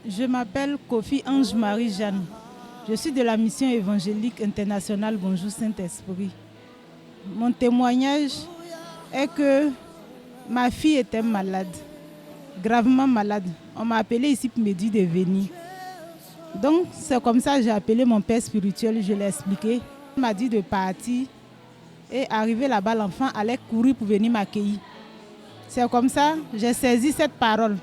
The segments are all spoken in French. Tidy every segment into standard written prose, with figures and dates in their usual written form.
Je m'appelle Kofi Ange-Marie Jeanne. Je suis de la mission évangélique internationale Bonjour Saint-Esprit. Mon témoignage est que ma fille était malade, gravement malade. On m'a appelé ici pour me dire de venir. Donc c'est comme ça que j'ai appelé mon père spirituel, je l'ai expliqué. Il m'a dit de partir et arrivé là-bas, l'enfant allait courir pour venir m'accueillir. C'est comme ça que j'ai saisi cette parole.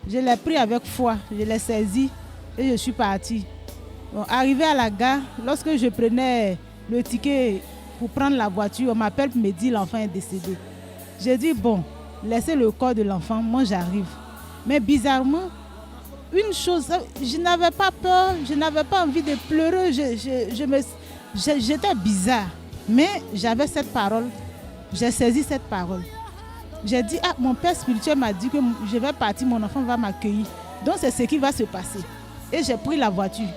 Je l'ai pris avec foi, je l'ai saisi et je suis partie. Bon, arrivé à la gare, lorsque je prenais le ticket pour prendre la voiture, on m'appelle pour me dire l'enfant est décédé. J'ai dit bon, laissez le corps de l'enfant, moi j'arrive. Mais bizarrement, une chose, je n'avais pas peur, je n'avais pas envie de pleurer, j'étais bizarre. Mais j'avais cette parole, j'ai saisi cette parole. J'ai dit, mon père spirituel m'a dit que je vais partir, mon enfant va m'accueillir. Donc c'est ce qui va se passer. Et j'ai pris la voiture.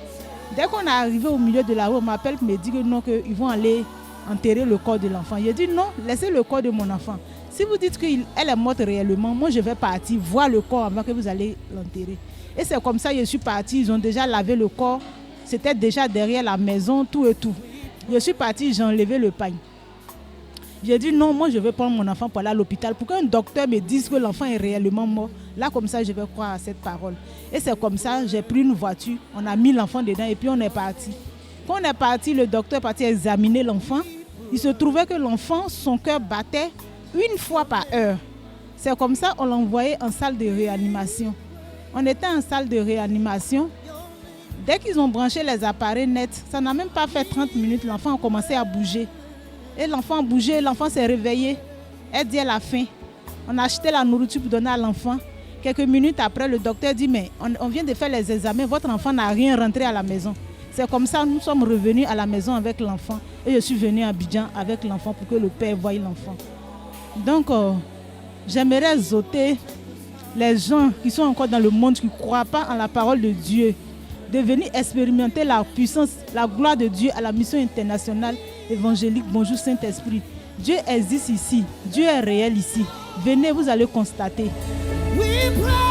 Dès qu'on est arrivé au milieu de la rue, on m'appelle pour me dire que non, qu'ils vont aller enterrer le corps de l'enfant. J'ai dit non, laissez le corps de mon enfant. Si vous dites qu'elle est morte réellement, moi je vais partir voir le corps avant que vous allez l'enterrer. Et c'est comme ça que je suis partie. Ils ont déjà lavé le corps. C'était déjà derrière la maison, tout et tout. Je suis partie, j'ai enlevé le pagne. J'ai dit non, moi je vais prendre mon enfant pour aller à l'hôpital pour qu'un docteur me dise que l'enfant est réellement mort. Là comme ça je vais croire à cette parole. Et c'est comme ça, j'ai pris une voiture, on a mis l'enfant dedans et puis on est parti. Quand on est parti, le docteur est parti examiner l'enfant. Il se trouvait que l'enfant, son cœur battait 1 fois par heure. C'est comme ça on l'a envoyé en salle de réanimation. On était en salle de réanimation. Dès qu'ils ont branché les appareils nets, ça n'a même pas fait 30 minutes, l'enfant a commencé à bouger. Et l'enfant a bougé, l'enfant s'est réveillé. Elle dit elle a faim. On a acheté la nourriture pour donner à l'enfant. Quelques minutes après, le docteur dit mais on vient de faire les examens, votre enfant n'a rien rentré à la maison. C'est comme ça que nous sommes revenus à la maison avec l'enfant. Et je suis venue à Abidjan avec l'enfant pour que le père voie l'enfant. Donc, j'aimerais exhorter les gens qui sont encore dans le monde, qui ne croient pas en la parole de Dieu, de venir expérimenter la puissance, la gloire de Dieu à la mission internationale évangélique Bonjour Saint-Esprit. Dieu existe ici, Dieu est réel ici. Venez, vous allez constater. We pray.